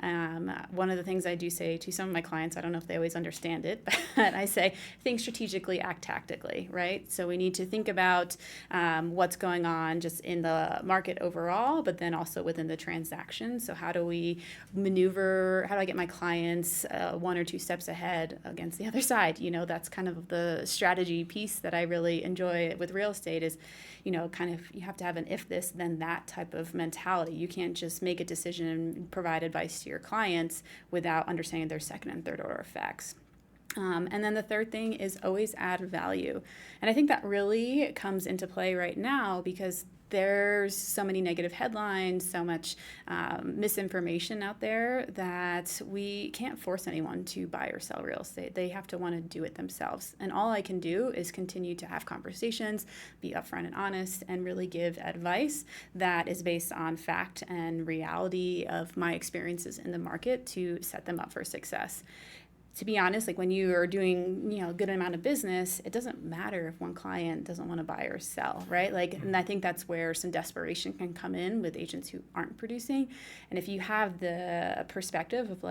One of the things I do say to some of my clients, I don't know if they always understand it, but I say, think strategically, act tactically, right? So we need to think about what's going on just in the market overall, but then also within the transaction. So how do we maneuver? How do I get my clients 1 or 2 steps ahead against the other side? That's kind of the strategy piece that I really enjoy with real estate is, kind of, you have to have an if this, then that type of mentality. You can't just make a decision and provide advice to your clients without understanding their second and third order effects. And then the third thing is always add value. And I think that really comes into play right now, because there's so many negative headlines, so much misinformation out there, that we can't force anyone to buy or sell real estate. They have to want to do it themselves. And all I can do is continue to have conversations, be upfront and honest, and really give advice that is based on fact and reality of my experiences in the market to set them up for success. To be honest, like, when you are doing, a good amount of business, it doesn't matter if one client doesn't want to buy or sell, right? And I think that's where some desperation can come in with agents who aren't producing. And if you have the perspective of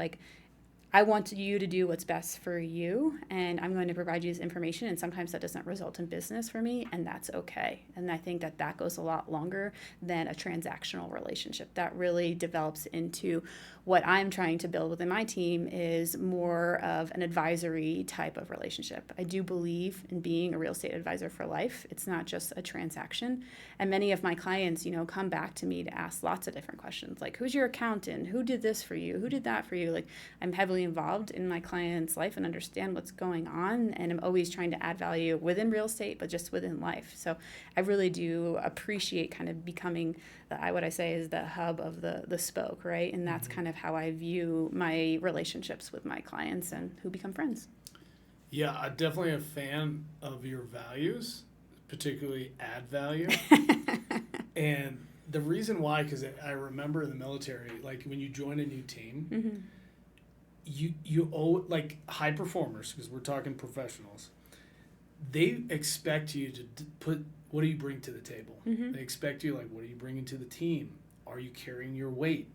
I want you to do what's best for you, and I'm going to provide you this information, and sometimes that doesn't result in business for me, and that's okay. And I think that that goes a lot longer than a transactional relationship. That really develops into what I'm trying to build within my team is more of an advisory type of relationship. I do believe in being a real estate advisor for life. It's not just a transaction. And many of my clients, come back to me to ask lots of different questions, like who's your accountant? Who did this for you? Who did that for you? Like, I'm heavily involved in my client's life and understand what's going on. And I'm always trying to add value within real estate, but just within life. So I really do appreciate kind of becoming what I say is the hub of the spoke, right? And that's kind of how I view my relationships with my clients and who become friends. Yeah, I'm definitely a fan of your values, particularly add value. And the reason why, because I remember in the military, like when you join a new team, you owe, like high performers, because we're talking professionals, they expect you to put, what do you bring to the table? They expect you, like, what are you bringing to the team? Are you carrying your weight,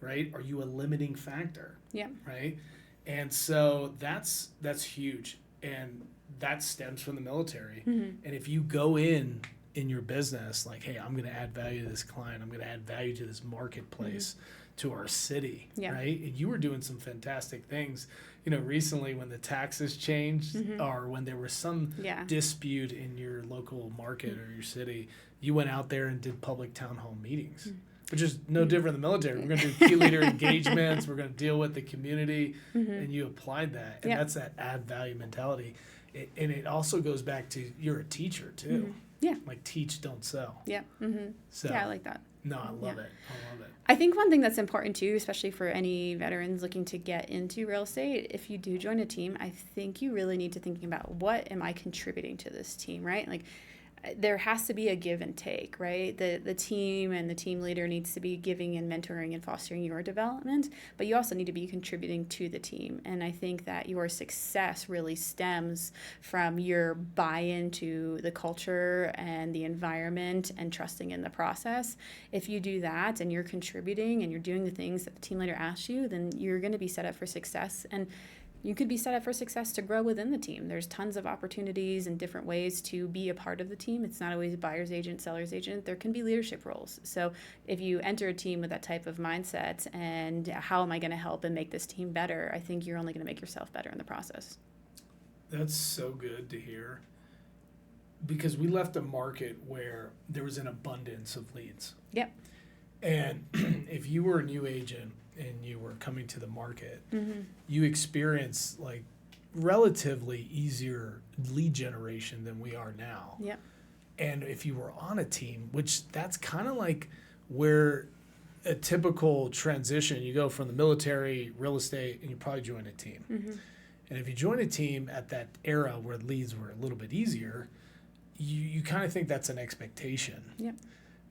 right? Are you a limiting factor? Yeah. Right? And so that's huge. And that stems from the military. And if you go in your business, like, hey, I'm going to add value to this client. I'm going to add value to this marketplace, to our city, right? And you were doing some fantastic things, recently when the taxes changed or when there was some dispute in your local market or your city, you went out there and did public town hall meetings, which is no different than the military. We're going to do key leader engagements. We're going to deal with the community, and you applied that. And that's that add value mentality. And it also goes back to you're a teacher, too. Yeah. Like teach, don't sell. Yeah. So, yeah, I like that. No, I love it. I love it. I think one thing that's important too, especially for any veterans looking to get into real estate, if you do join a team, I think you really need to think about what am I contributing to this team, right? Like, there has to be a give and take, right? The team and the team leader needs to be giving and mentoring and fostering your development, but you also need to be contributing to the team. And I think that your success really stems from your buy-in to the culture and the environment and trusting in the process. If you do that and you're contributing and you're doing the things that the team leader asks you, then you're going to be set up for success. And you could be set up for success to grow within the team. There's tons of opportunities and different ways to be a part of the team. It's not always buyer's agent, seller's agent. There can be leadership roles. So if you enter a team with that type of mindset and how am I going to help and make this team better, I think you're only going to make yourself better in the process. That's so good to hear, because we left a market where there was an abundance of leads. Yep. And if you were a new agent and you were coming to the market, you experience like relatively easier lead generation than we are now. Yep. And if you were on a team, which that's kind of like where a typical transition, you go from the military, real estate, and you probably join a team. And if you join a team at that era where leads were a little bit easier, you kind of think that's an expectation. Yep.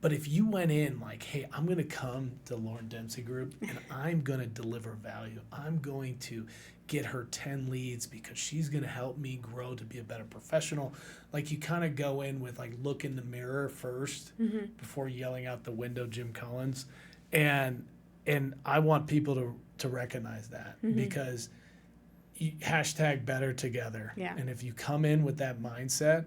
But if you went in like, hey, I'm going to come to Lauryn Dempsey Group and I'm going to deliver value. I'm going to get her 10 leads because she's going to help me grow to be a better professional. Like, you kind of go in with like, look in the mirror first before yelling out the window, Jim Collins. And I want people to recognize that because hashtag better together. Yeah. And if you come in with that mindset,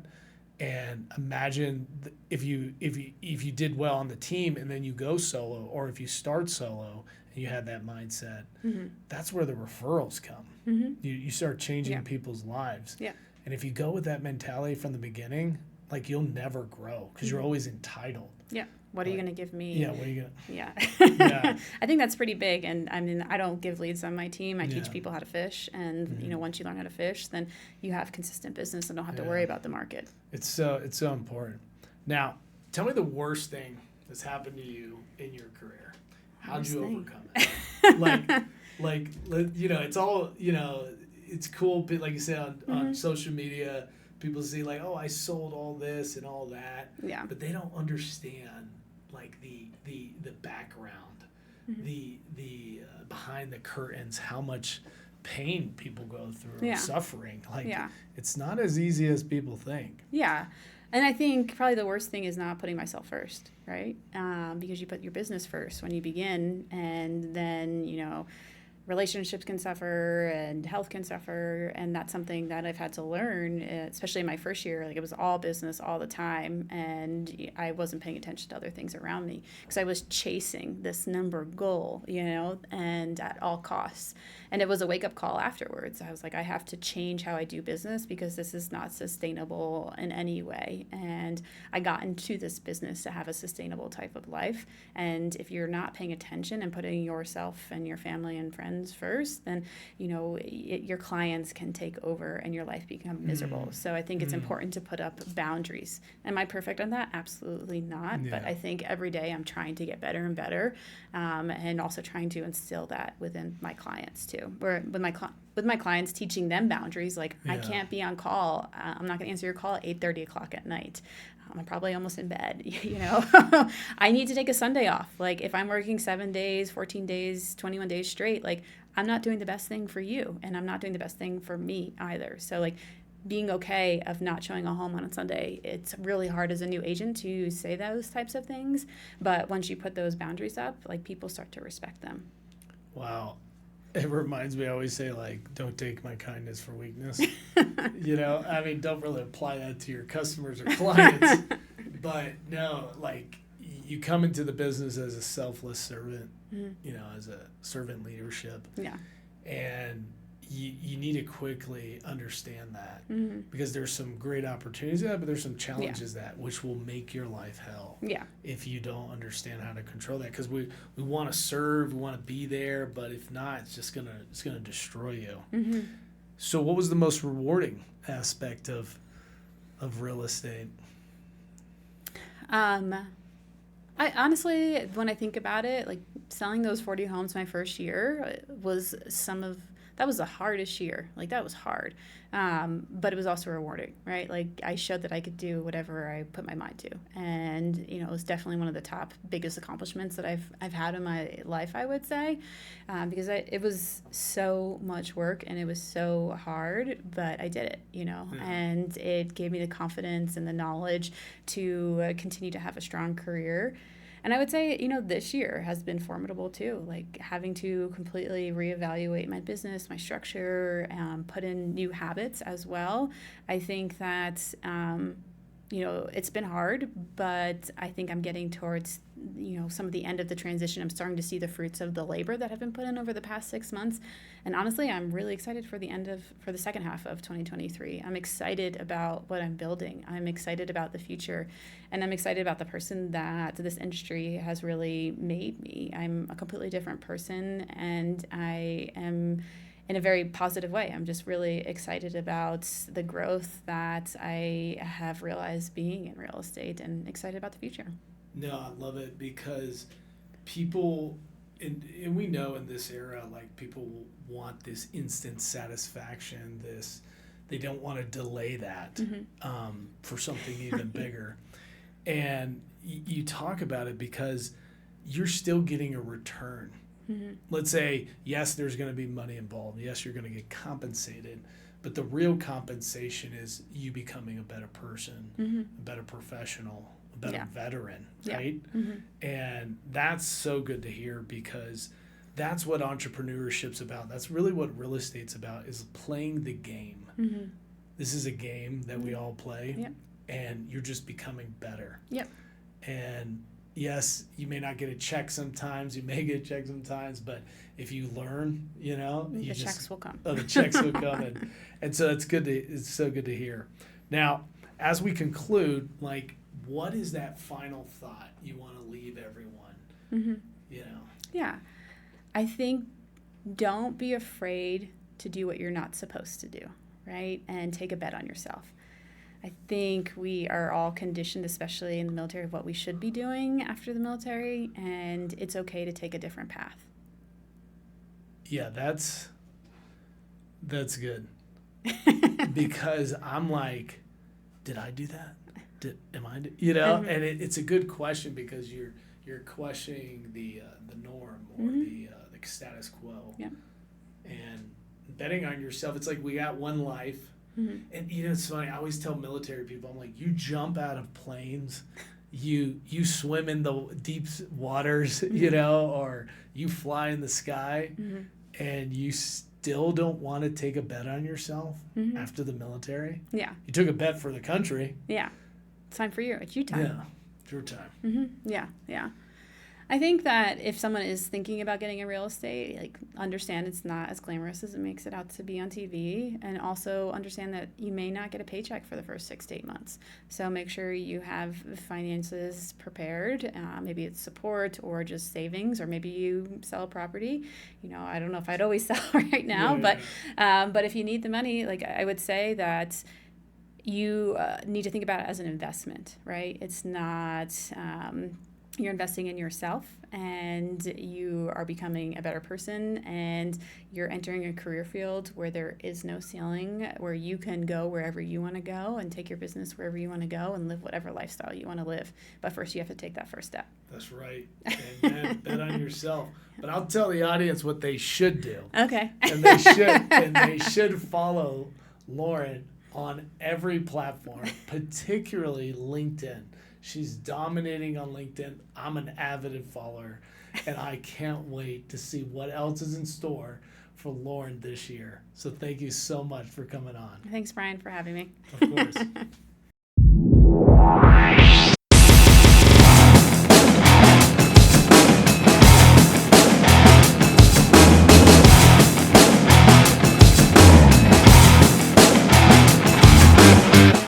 and imagine if you did well on the team and then you go solo, or if you start solo and you have that mindset, that's where the referrals come. You start changing people's lives. Yeah. And if you go with that mentality from the beginning, like, you'll never grow because you're always entitled. Yeah. What are you going to give me? Yeah, what are you going to... Yeah. Yeah. I think that's pretty big. And I mean, I don't give leads on my team. I teach people how to fish. And, once you learn how to fish, then you have consistent business and don't have to worry about the market. It's so important. Now, tell me the worst thing that's happened to you in your career. How'd you overcome it? like, it's all, it's cool. But like you said, on social media, people see like, oh, I sold all this and all that. Yeah. But they don't understand like the background, the behind the curtains, how much pain people go through, suffering. Like, it's not as easy as people think. Yeah. And I think probably the worst thing is not putting myself first, right? Because you put your business first when you begin, and then, relationships can suffer and health can suffer, and that's something that I've had to learn, especially in my first year. Like, it was all business all the time, and I wasn't paying attention to other things around me because I was chasing this number goal, and at all costs. And it was a wake-up call afterwards. I was like, I have to change how I do business because this is not sustainable in any way. And I got into this business to have a sustainable type of life. And if you're not paying attention and putting yourself and your family and friends first, then, your clients can take over and your life become miserable. So I think it's important to put up boundaries. Am I perfect on that? Absolutely not. Yeah. But I think every day I'm trying to get better and better, and also trying to instill that within my clients too. Where with my clients, teaching them boundaries, like, I can't be on call. I'm not going to answer your call at 8:30 o'clock at night. I'm probably almost in bed, I need to take a Sunday off. Like, if I'm working 7 days, 14 days, 21 days straight, like, I'm not doing the best thing for you, and I'm not doing the best thing for me either. So, like, being okay of not showing a home on a Sunday, it's really hard as a new agent to say those types of things. But once you put those boundaries up, like, people start to respect them. Wow. It reminds me, I always say, like, don't take my kindness for weakness. Don't really apply that to your customers or clients. But no, like, you come into the business as a selfless servant, as a servant leadership. Yeah. And you need to quickly understand that because there's some great opportunities there, but there's some challenges which will make your life hell if you don't understand how to control that. Because we want to serve, we want to be there, but if not, it's gonna destroy you. So what was the most rewarding aspect of real estate? I honestly, when I think about it, like, selling those 40 homes my first year was that was the hardest year. Like, that was hard. But it was also rewarding, right? Like, I showed that I could do whatever I put my mind to. And, it was definitely one of the top biggest accomplishments that I've had in my life, I would say, because it was so much work and it was so hard, but I did it, and it gave me the confidence and the knowledge to continue to have a strong career. And I would say, this year has been formidable too, like, having to completely reevaluate my business, my structure, put in new habits as well. I think that, it's been hard, but I think I'm getting towards, some of the end of the transition. I'm starting to see the fruits of the labor that have been put in over the past 6 months. And honestly, I'm really excited for the second half of 2023. I'm excited about what I'm building. I'm excited about the future. And I'm excited about the person that this industry has really made me. I'm a completely different person, and I am in a very positive way. I'm just really excited about the growth that I have realized being in real estate, and excited about the future. No, I love it because people, and we know in this era, like, people want this instant satisfaction. They don't want to delay that for something even bigger. And you talk about it because you're still getting a return. Let's say, yes, there's going to be money involved. Yes, you're going to get compensated. But the real compensation is you becoming a better person, a better professional, a better veteran, right? And that's so good to hear because that's what entrepreneurship's about. That's really what real estate's about, is playing the game. This is a game that we all play, and you're just becoming better. And yes, you may not get a check sometimes. You may get a check sometimes, but if you learn, the checks will come. The checks will come, and so it's so good to hear. Now, as we conclude, like, what is that final thought you want to leave everyone? Yeah, I think don't be afraid to do what you're not supposed to do, right? And take a bet on yourself. I think we are all conditioned, especially in the military, of what we should be doing after the military, and it's okay to take a different path. Yeah, that's good. Because I'm like, did I do that? And it's a good question because you're questioning the norm or the status quo. And betting on yourself, it's like, we got one life. And it's funny, I always tell military people, I'm like, you jump out of planes, you swim in the deep waters, or you fly in the sky, and you still don't want to take a bet on yourself after the military. Yeah. You took a bet for the country. Yeah. It's time for you. It's you time. Yeah. It's your time. Yeah. Yeah. I think that if someone is thinking about getting in real estate, like, understand it's not as glamorous as it makes it out to be on TV, and also understand that you may not get a paycheck for the first 6 to 8 months. So make sure you have finances prepared. Maybe it's support or just savings, or maybe you sell a property. I don't know if I'd always sell right now, but if you need the money, like, I would say that you need to think about it as an investment, right? It's not... you're investing in yourself, and you are becoming a better person, and you're entering a career field where there is no ceiling, where you can go wherever you want to go and take your business wherever you want to go and live whatever lifestyle you want to live. But first, you have to take that first step. That's right. And bet on yourself. But I'll tell the audience what they should do. Okay. And they should follow Lauryn on every platform, particularly LinkedIn. She's dominating on LinkedIn. I'm an avid follower, and I can't wait to see what else is in store for Lauryn this year. So thank you so much for coming on. Thanks, Brian, for having me. Of course.